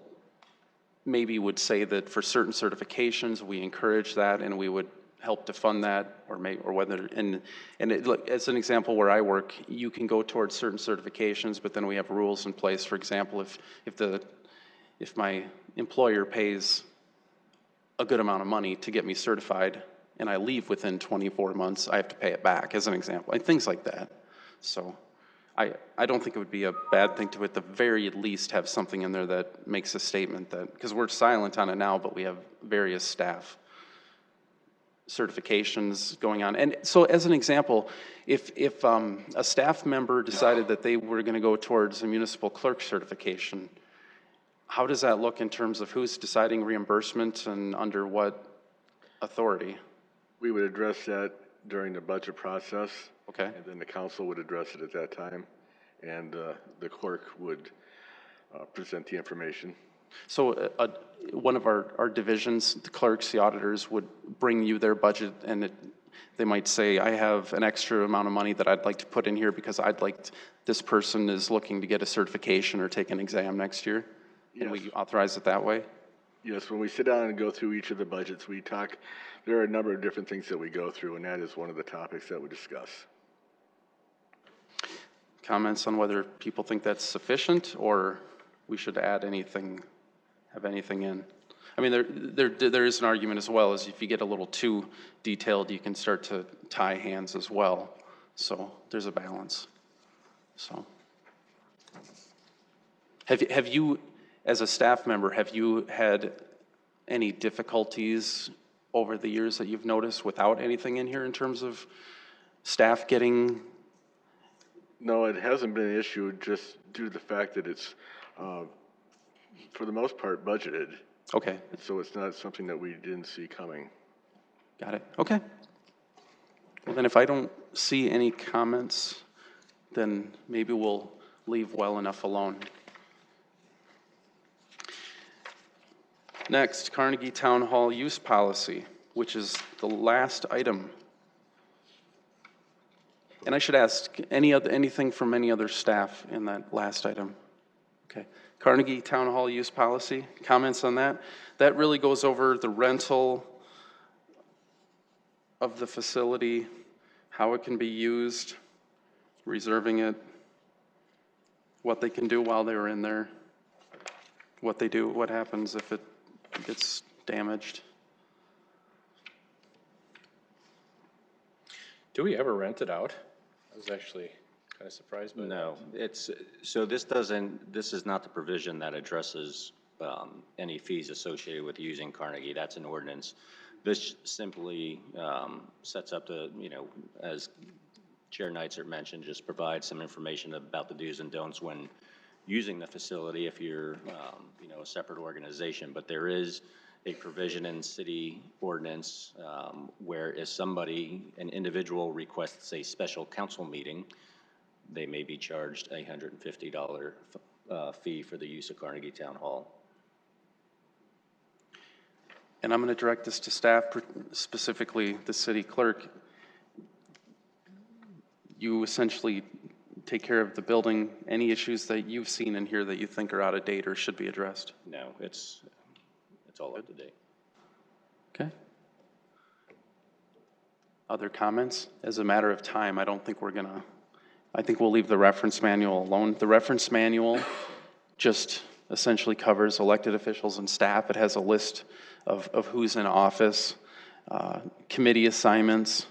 C: maybe would say that for certain certifications, we encourage that and we would help to fund that, or whether, and look, as an example where I work, you can go towards certain certifications, but then we have rules in place. For example, if my employer pays a good amount of money to get me certified, and I leave within 24 months, I have to pay it back, as an example, and things like that. So I don't think it would be a bad thing to, at the very least, have something in there that makes a statement that, because we're silent on it now, but we have various staff certifications going on. And so as an example, if a staff member decided that they were going to go towards a municipal clerk certification, how does that look in terms of who's deciding reimbursement and under what authority?
F: We would address that during the budget process.
C: Okay.
F: And then the council would address it at that time, and the clerk would present the information.
C: So one of our divisions, the clerks, the auditors, would bring you their budget, and they might say, I have an extra amount of money that I'd like to put in here because this person is looking to get a certification or take an exam next year.
F: Yes.
C: And we authorize it that way?
F: Yes, when we sit down and go through each of the budgets, we talk, there are a number of different things that we go through, and that is one of the topics that we discuss.
C: Comments on whether people think that's sufficient or we should add anything, have anything in? I mean, there is an argument as well, as if you get a little too detailed, you can start to tie hands as well. So there's a balance. So have you, as a staff member, have you had any difficulties over the years that you've noticed without anything in here in terms of staff getting?
F: No, it hasn't been an issue, just due to the fact that it's, for the most part, budgeted.
C: Okay.
F: So it's not something that we didn't see coming.
C: Got it. Okay. Well, then if I don't see any comments, then maybe we'll leave well enough alone. Next, Carnegie Town Hall use policy, which is the last item. And I should ask, anything from any other staff in that last item? Okay. Carnegie Town Hall use policy, comments on that? That really goes over the rental of the facility, how it can be used, reserving it, what they can do while they're in there, what they do, what happens if it gets damaged.
D: Do we ever rent it out? I was actually kind of surprised by that.
E: No, so this is not the provision that addresses any fees associated with using Carnegie. That's an ordinance. This simply sets up the, as Chair Neitzer mentioned, just provide some information about the do's and don'ts when using the facility if you're, a separate organization. But there is a provision in city ordinance where if an individual requests a special council meeting, they may be charged a $150 fee for the use of Carnegie Town Hall.
C: And I'm going to direct this to staff, specifically the city clerk. You essentially take care of the building. Any issues that you've seen in here that you think are out of date or should be addressed?
E: No, it's all up to date.
C: Okay. Other comments? As a matter of time, I don't think I think we'll leave the reference manual alone. The reference manual just essentially covers elected officials and staff. It has a list of who's in office, committee assignments,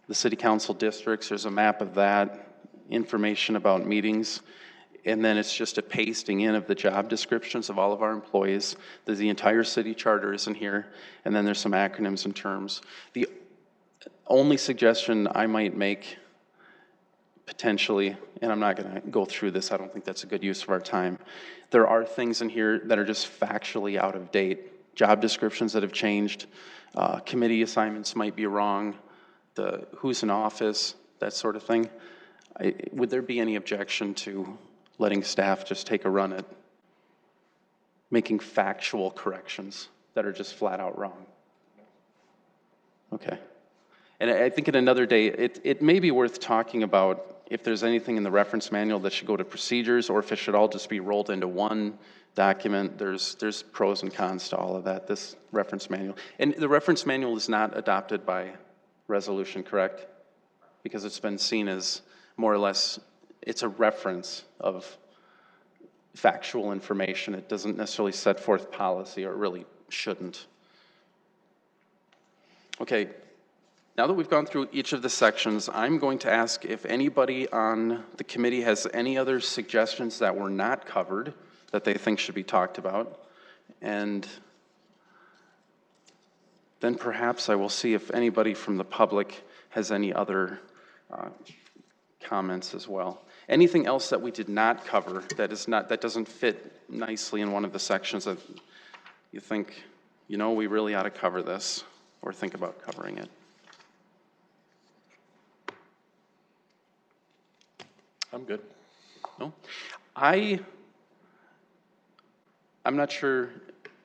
C: the city council districts, there's a map of that, information about meetings, and then it's just a pasting in of the job descriptions of all of our employees. The entire city charter is in here, and then there's some acronyms and terms. The only suggestion I might make, potentially, and I'm not gonna go through this, I don't think that's a good use of our time. There are things in here that are just factually out of date. Job descriptions that have changed, committee assignments might be wrong, the who's in office, that sort of thing. Would there be any objection to letting staff just take a run at making factual corrections that are just flat out wrong? Okay. And I think in another day, it may be worth talking about if there's anything in the reference manual that should go to procedures, or if it should all just be rolled into one document. There's pros and cons to all of that, this reference manual. And the reference manual is not adopted by resolution, correct? Because it's been seen as more or less, it's a reference of factual information. It doesn't necessarily set forth policy, or it really shouldn't. Okay, now that we've gone through each of the sections, I'm going to ask if anybody on the committee has any other suggestions that were not covered that they think should be talked about. And then perhaps I will see if anybody from the public has any other comments as well. Anything else that we did not cover that doesn't fit nicely in one of the sections that you think, you know, we really ought to cover this, or think about covering it?
D: I'm good.
C: No? I'm not sure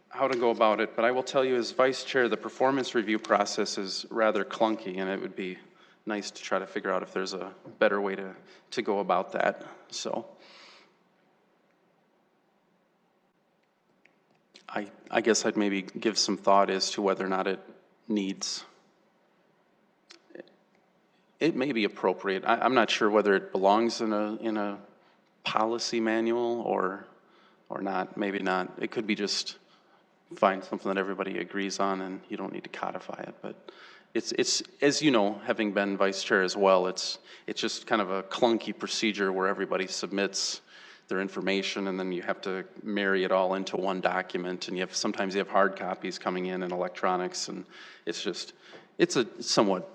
C: how to go about it, but I will tell you as vice chair, the performance review process is rather clunky, and it would be nice to try to figure out if there's a better way to go about that. So I guess I'd maybe give some thought as to whether or not it needs, it may be appropriate. I'm not sure whether it belongs in a policy manual or not. Maybe not. It could be just find something that everybody agrees on, and you don't need to codify it. But it's as you know, having been vice chair as well, it's just kind of a clunky procedure where everybody submits their information, and then you have to marry it all into one document, and sometimes you have hard copies coming in and electronics, and it's a somewhat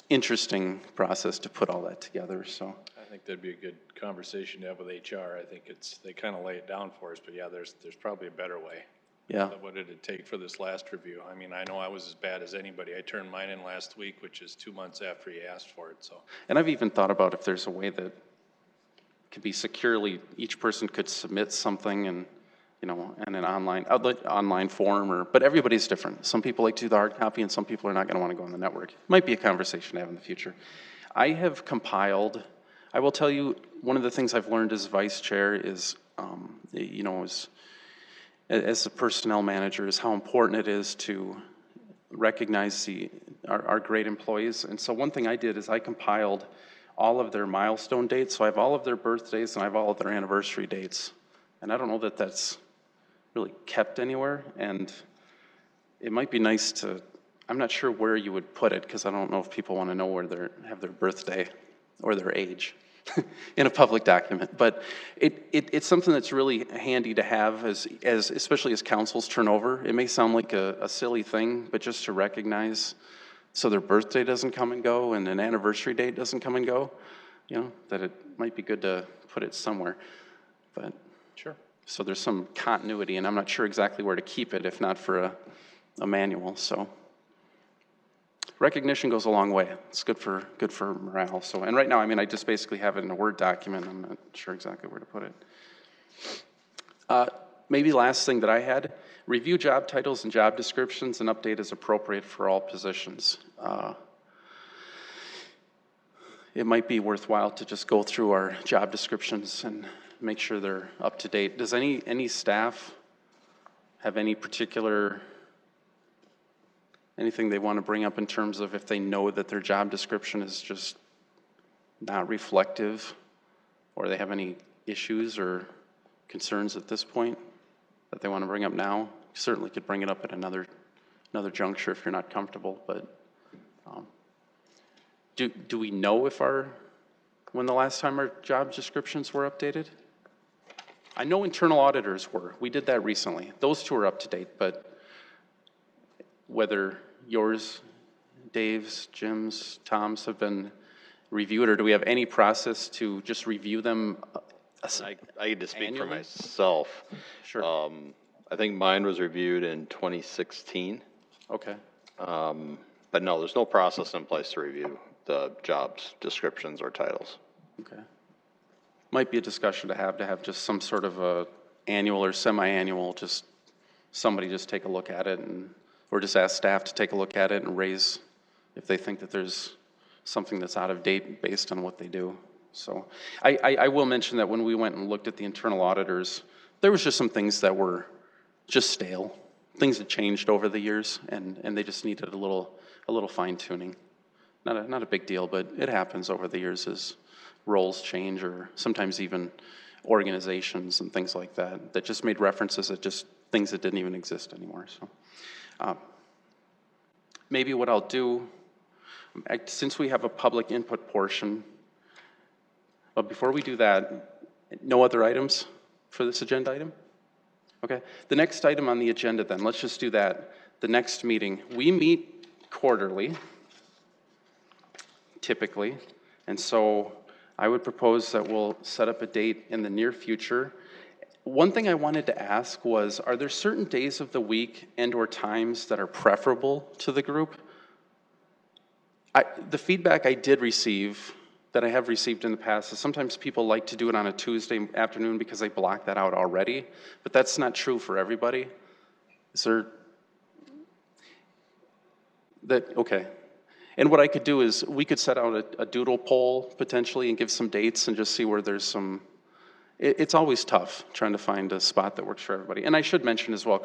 C: interesting process to put all that together. So
D: I think that'd be a good conversation to have with HR. I think they kind of lay it down for us, but yeah, there's probably a better way.
C: yeah.
D: What did it take for this last review? I mean, I know I was as bad as anybody. I turned mine in last week, which is 2 months after he asked for it, so.
C: And I've even thought about if there's a way that could be securely, each person could submit something and, you know, in an online form, but everybody's different. Some people like to do the hard copy, and some people are not going to want to go on the network. Might be a conversation to have in the future. I have compiled, I will tell you, one of the things I've learned as vice chair is, you know, as a personnel manager, is how important it is to recognize our great employees. And so one thing I did is I compiled all of their milestone dates. So I have all of their birthdays, and I have all of their anniversary dates. And I don't know that that's really kept anywhere. And it might be nice to, I'm not sure where you would put it, because I don't know if people want to know where they have their birthday or their age in a public document. But it's something that's really handy to have, especially as councils turn over. It may sound like a silly thing, but just to recognize, so their birthday doesn't come and go, and an anniversary date doesn't come and go, you know, that it might be good to put it somewhere. But
D: Sure.
C: so there's some continuity, and I'm not sure exactly where to keep it, if not for a manual. So recognition goes a long way. It's good for morale. So, and right now, I mean, I just basically have it in a Word document. I'm not sure exactly where to put it. Maybe last thing that I had, review job titles and job descriptions and update as appropriate for all positions. It might be worthwhile to just go through our job descriptions and make sure they're up to date. Does any staff have any particular Anything they want to bring up in terms of if they know that their job description is just not reflective, or they have any issues or concerns at this point that they want to bring up now? You certainly could bring it up at another juncture if you're not comfortable, but do we know if when the last time our job descriptions were updated? I know internal auditors were. We did that recently. Those two are up to date, but whether yours, Dave's, Jim's, Tom's have been reviewed, or do we have any process to just review them?
G: I get to speak for
C: Annually?
G: myself.
C: Sure.
G: I think mine was reviewed in 2016.
C: Okay.
G: But no, there's no process in place to review the jobs, descriptions, or titles.
C: Okay. Might be a discussion to have just some sort of a annual or semi-annual, just somebody just take a look at it, or just ask staff to take a look at it and raise if they think that there's something that's out of date based on what they do. So I will mention that when we went and looked at the internal auditors, there was just some things that were just stale. Things had changed over the years, and they just needed a little fine tuning. Not a big deal, but it happens over the years as roles change, or sometimes even organizations and things like that just made references at just things that didn't even exist anymore. So maybe what I'll do, since we have a public input portion, but before we do that, no other items for this agenda item? Okay, the next item on the agenda then, let's just do that. The next meeting, we meet quarterly, typically, and so I would propose that we'll set up a date in the near future. One thing I wanted to ask was, are there certain days of the week and or times that are preferable to the group? The feedback I did receive, that I have received in the past, is sometimes people like to do it on a Tuesday afternoon because they block that out already, but that's not true for everybody. Is there, okay. And what I could do is, we could set out a doodle poll potentially and give some dates and just see where there's some, it's always tough trying to find a spot that works for everybody. And I should mention as well,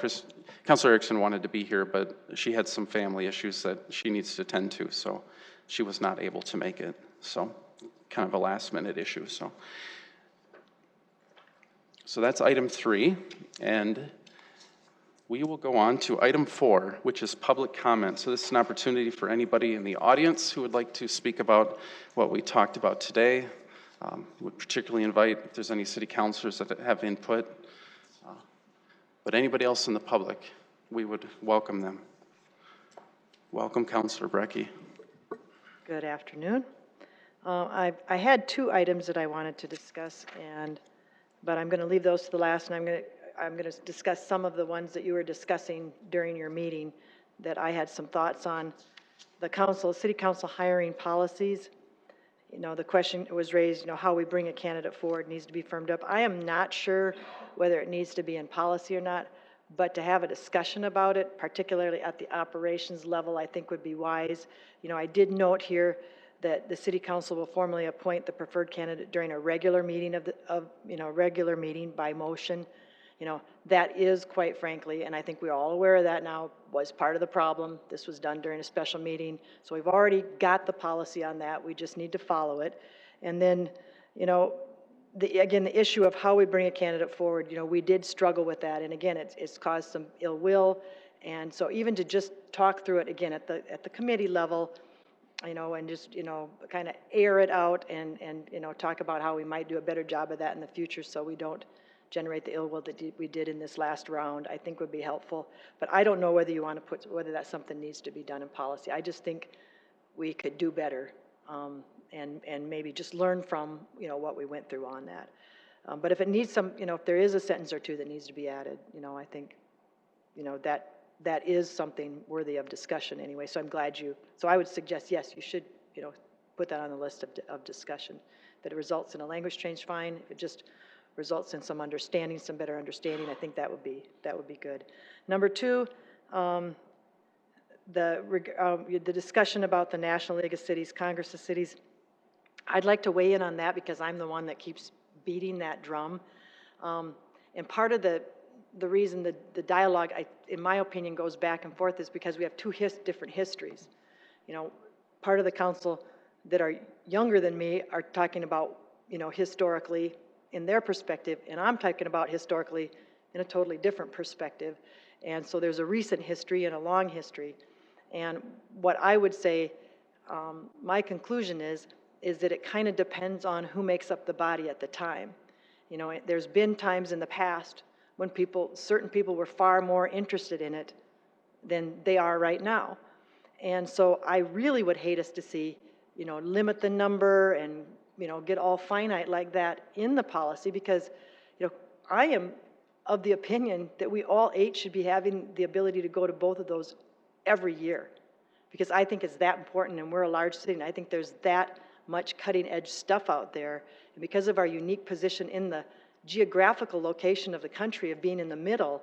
C: Councilor Erickson wanted to be here, but she had some family issues that she needs to attend to, so she was not able to make it. So kind of a last minute issue. So that's item 3, and we will go on to item 4, which is public comment. So this is an opportunity for anybody in the audience who would like to speak about what we talked about today. Would particularly invite if there's any city councilors that have input, but anybody else in the public, we would welcome them. Welcome, Councilor Brecky.
H: Good afternoon. I had 2 items that I wanted to discuss, but I'm going to leave those to the last, and I'm going to discuss some of the ones that you were discussing during your meeting that I had some thoughts on. The city council hiring policies. You know, the question was raised, you know, how we bring a candidate forward needs to be firmed up. I am not sure whether it needs to be in policy or not, but to have a discussion about it, particularly at the operations level, I think would be wise. You know, I did note here that the city council will formally appoint the preferred candidate during a regular meeting regular meeting by motion. You know, that is, quite frankly, and I think we're all aware of that now, was part of the problem. This was done during a special meeting. So we've already got the policy on that. We just need to follow it. And then, you know, again, the issue of how we bring a candidate forward, you know, we did struggle with that. And again, it's caused some ill will. And so even to just talk through it again at the committee level, you know, and just, you know, kind of air it out and, you know, talk about how we might do a better job of that in the future so we don't generate the ill will that we did in this last round, I think would be helpful. But I don't know whether you want to whether that's something needs to be done in policy. I just think we could do better and maybe just learn from, you know, what we went through on that. But if it needs some, you know, if there is a sentence or two that needs to be added, you know, I think, you know, that is something worthy of discussion anyway. So I'm glad so I would suggest, yes, you should, you know, put that on the list of discussion. That it results in a language change, fine. If it just results in some understanding, some better understanding, I think that would be good. Number 2, the discussion about the National League of Cities, Congress of Cities. I'd like to weigh in on that because I'm the one that keeps beating that drum. And part of the the reason the dialogue, in my opinion, goes back and forth is because we have two different histories. You know, part of the council that are younger than me are talking about, you know, historically in their perspective, and I'm talking about historically in a totally different perspective. And so there's a recent history and a long history. And what I would say, my conclusion is that it kind of depends on who makes up the body at the time. You know, there's been times in the past when certain people were far more interested in it than they are right now. And so I really would hate us to see, you know, limit the number and, you know, get all finite like that in the policy, because, you know, I am of the opinion that we all 8 should be having the ability to go to both of those every year, because I think it's that important, and we're a large city, and I think there's that much cutting edge stuff out there. And because of our unique position in the geographical location of the country, of being in the middle,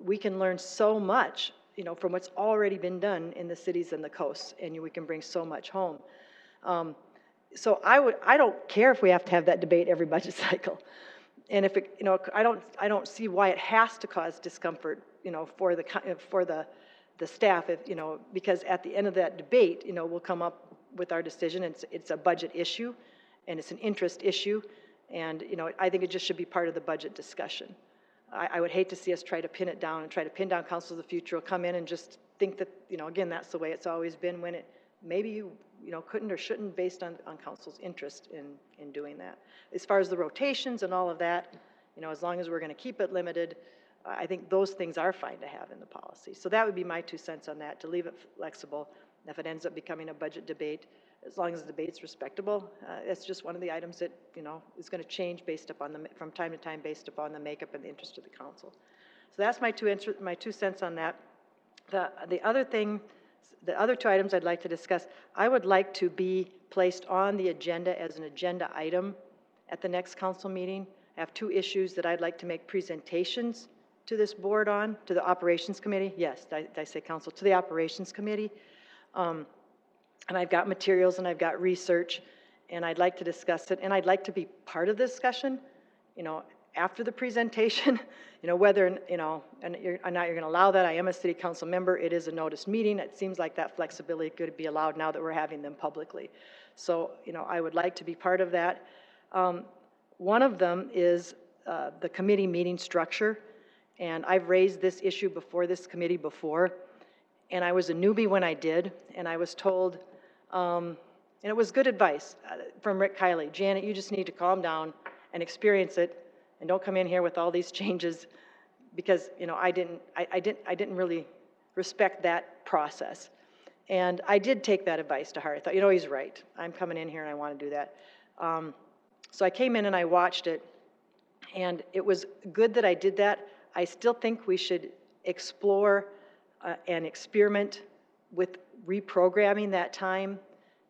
H: we can learn so much, you know, from what's already been done in the cities and the coasts, and we can bring so much home. So I don't care if we have to have that debate every budget cycle. And if it, you know, I don't see why it has to cause discomfort, you know, for the staff, if, you know, because at the end of that debate, you know, we'll come up with our decision. It's a budget issue, and it's an interest issue, and, you know, I think it just should be part of the budget discussion. I would hate to see us try to pin it down and try to pin down council of the future will come in and just think that, you know, again, that's the way it's always been, when it maybe you know, couldn't or shouldn't, based on council's interest in doing that. As far as the rotations and all of that, you know, as long as we're going to keep it limited, I think those things are fine to have in the policy. So that would be my 2 cents on that, to leave it flexible. If it ends up becoming a budget debate, as long as the debate's respectable, it's just one of the items that, you know, is going to change based upon from time to time based upon the makeup and the interest of the council. So that's my 2 cents on that. The other thing, the other 2 items I'd like to discuss, I would like to be placed on the agenda as an agenda item at the next council meeting. I have 2 issues that I'd like to make presentations to this board on, to the operations committee. Yes, did I say council? To the operations committee. And I've got materials and I've got research, and I'd like to discuss it, and I'd like to be part of the discussion, you know, after the presentation, you know, whether, you know, and you're going to allow that. I am a city council member. It is a noticed meeting. It seems like that flexibility could be allowed now that we're having them publicly. So, you know, I would like to be part of that. One of them is the committee meeting structure, and I've raised this issue before this committee before, and I was a newbie when I did, and I was told, and it was good advice from Rick Kiley, Janet, you just need to calm down and experience it, and don't come in here with all these changes, because, you know, I didn't really respect that process. And I did take that advice to heart. I thought, you know, he's right. I'm coming in here and I want to do that. So I came in and I watched it, and it was good that I did that. I still think we should explore and experiment with reprogramming that time,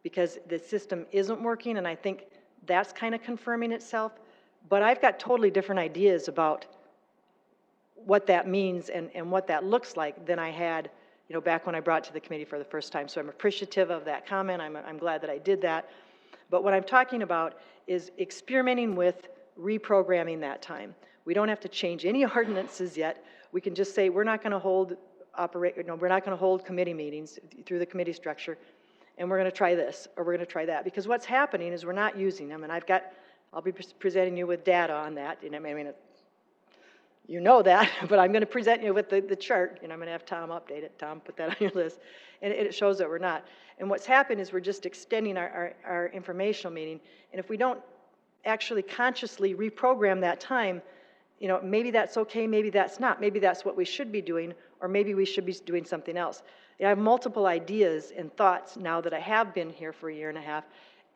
H: because the system isn't working, and I think that's kind of confirming itself. But I've got totally different ideas about what that means and what that looks like than I had, you know, back when I brought it to the committee for the first time. So I'm appreciative of that comment. I'm glad that I did that. But what I'm talking about is experimenting with reprogramming that time. We don't have to change any ordinances yet. We can just say we're not going to hold we're not going to hold committee meetings through the committee structure, and we're going to try this or we're going to try that, because what's happening is we're not using them. And I'll be presenting you with data on that. And I mean, you know that, but I'm going to present you with the chart, and I'm going to have Tom update it. Tom, put that on your list. And it shows that we're not. And what's happened is we're just extending our informational meeting. And if we don't actually consciously reprogram that time, you know, maybe that's okay, maybe that's not. Maybe that's what we should be doing, or maybe we should be doing something else. I have multiple ideas and thoughts now that I have been here for a year and a half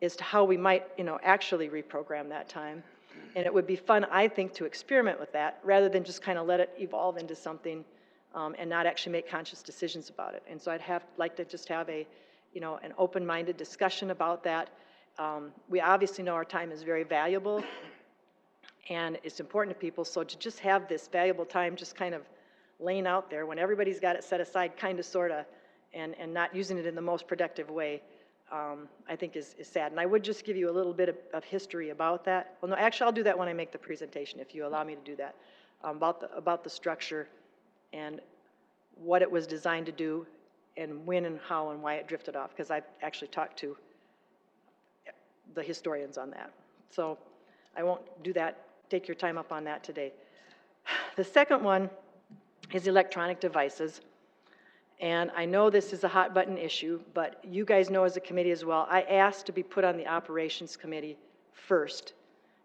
H: as to how we might, you know, actually reprogram that time. And it would be fun, I think, to experiment with that rather than just kind of let it evolve into something and not actually make conscious decisions about it. And so I'd like to just have a, you know, an open-minded discussion about that. We obviously know our time is very valuable and it's important to people, so to just have this valuable time just kind of laying out there when everybody's got it set aside, kind of, sort of, and not using it in the most productive way, I think is sad. And I would just give you a little bit of history about that. Well, no, actually, I'll do that when I make the presentation, if you allow me to do that. about the structure and what it was designed to do and when and how and why it drifted off, because I've actually talked to the historians on that. So I won't do that, take your time up on that today. The second one is electronic devices. And I know this is a hot button issue, but you guys know as a committee as well, I asked to be put on the operations committee first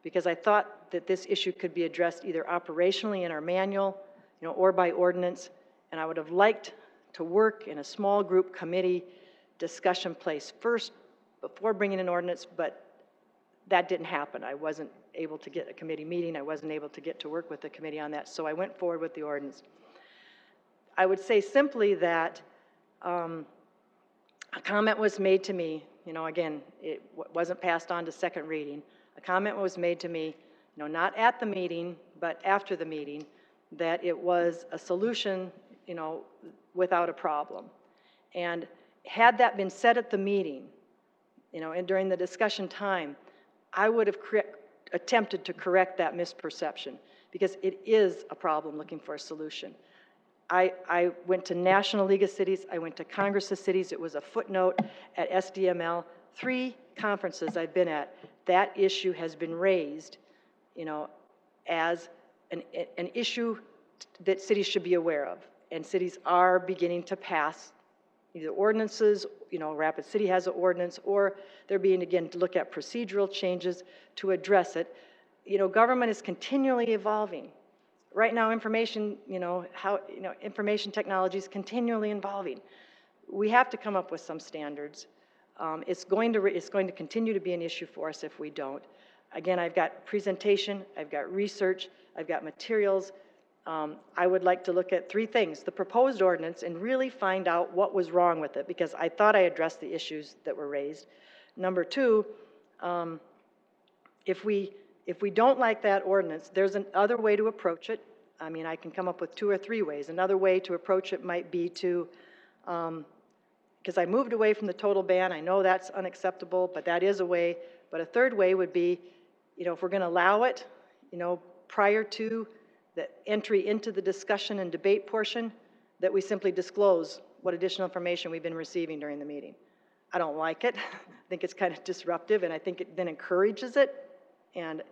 H: because I thought that this issue could be addressed either operationally in our manual, or by ordinance. And I would have liked to work in a small group committee discussion place first before bringing an ordinance, but that didn't happen. I wasn't able to get a committee meeting. I wasn't able to get to work with the committee on that, so I went forward with the ordinance. I would say simply that a comment was made to me, again, it wasn't passed on to second reading. A comment was made to me, not at the meeting, but after the meeting, that it was a solution, without a problem. And had that been said at the meeting, and during the discussion time, I would have attempted to correct that misperception because it is a problem looking for a solution. I went to National League of Cities, I went to Congress of Cities, it was a footnote at SDML, 3 conferences I've been at, that issue has been raised, as an issue that cities should be aware of. And cities are beginning to pass either ordinances, Rapid City has an ordinance, or they're being, again, to look at procedural changes to address it. Government is continually evolving. Right now, information technology is continually evolving. We have to come up with some standards. It's going to continue to be an issue for us if we don't. Again, I've got presentation, I've got research, I've got materials. I would like to look at 3 things: the proposed ordinance, and really find out what was wrong with it, because I thought I addressed the issues that were raised. Number 2, if we don't like that ordinance, there's another way to approach it. I mean, I can come up with 2 or 3 ways. Another way to approach it might be to, because I moved away from the total ban, I know that's unacceptable, but that is a way. But a third way would be, if we're going to allow it, prior to the entry into the discussion and debate portion, that we simply disclose what additional information we've been receiving during the meeting. I don't like it. I think it's kind of disruptive, and I think it then encourages it, and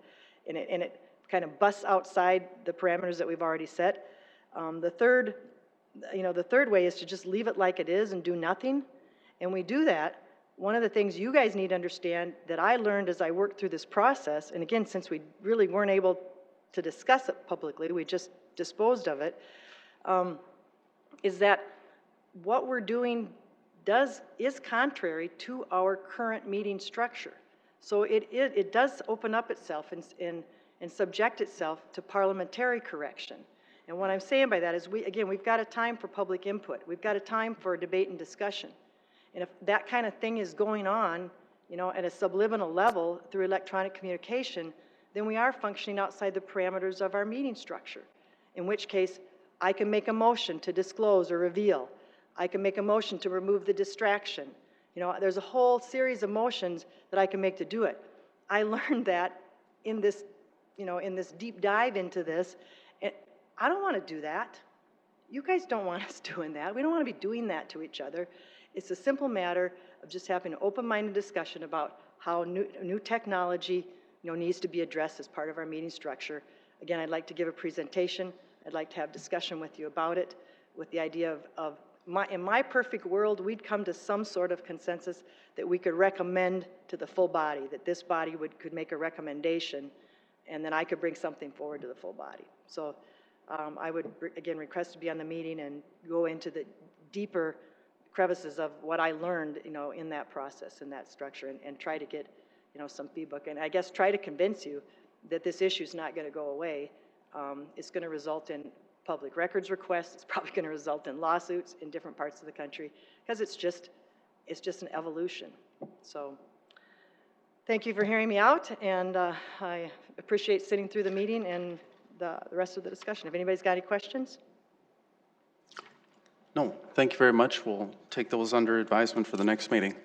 H: it kind of busts outside the parameters that we've already set. The third way is to just leave it like it is and do nothing. And we do that. One of the things you guys need to understand that I learned as I worked through this process, and again, since we really weren't able to discuss it publicly, we just disposed of it, is that what we're doing is contrary to our current meeting structure. So it does open up itself and subject itself to parliamentary correction. And what I'm saying by that is, we've got a time for public input. We've got a time for debate and discussion. And if that kind of thing is going on, at a subliminal level through electronic communication, then we are functioning outside the parameters of our meeting structure, in which case I can make a motion to disclose or reveal. I can make a motion to remove the distraction. There's a whole series of motions that I can make to do it. I learned that in this, in this deep dive into this. And I don't want to do that. You guys don't want us doing that. We don't want to be doing that to each other. It's a simple matter of just having an open-minded discussion about how new technology needs to be addressed as part of our meeting structure. Again, I'd like to give a presentation. I'd like to have discussion with you about it, with the idea of in my perfect world, we'd come to some sort of consensus that we could recommend to the full body, that this body could make a recommendation, and then I could bring something forward to the full body. So I would, again, request to be on the meeting and go into the deeper crevices of what I learned, in that process, in that structure, and try to get, some feedback. And I guess try to convince you that this issue is not going to go away. It's going to result in public records requests. It's probably going to result in lawsuits in different parts of the country, because it's just an evolution. So thank you for hearing me out, and I appreciate sitting through the meeting and the rest of the discussion. If anybody's got any questions?
C: No, thank you very much. We'll take those under advisement for the next meeting.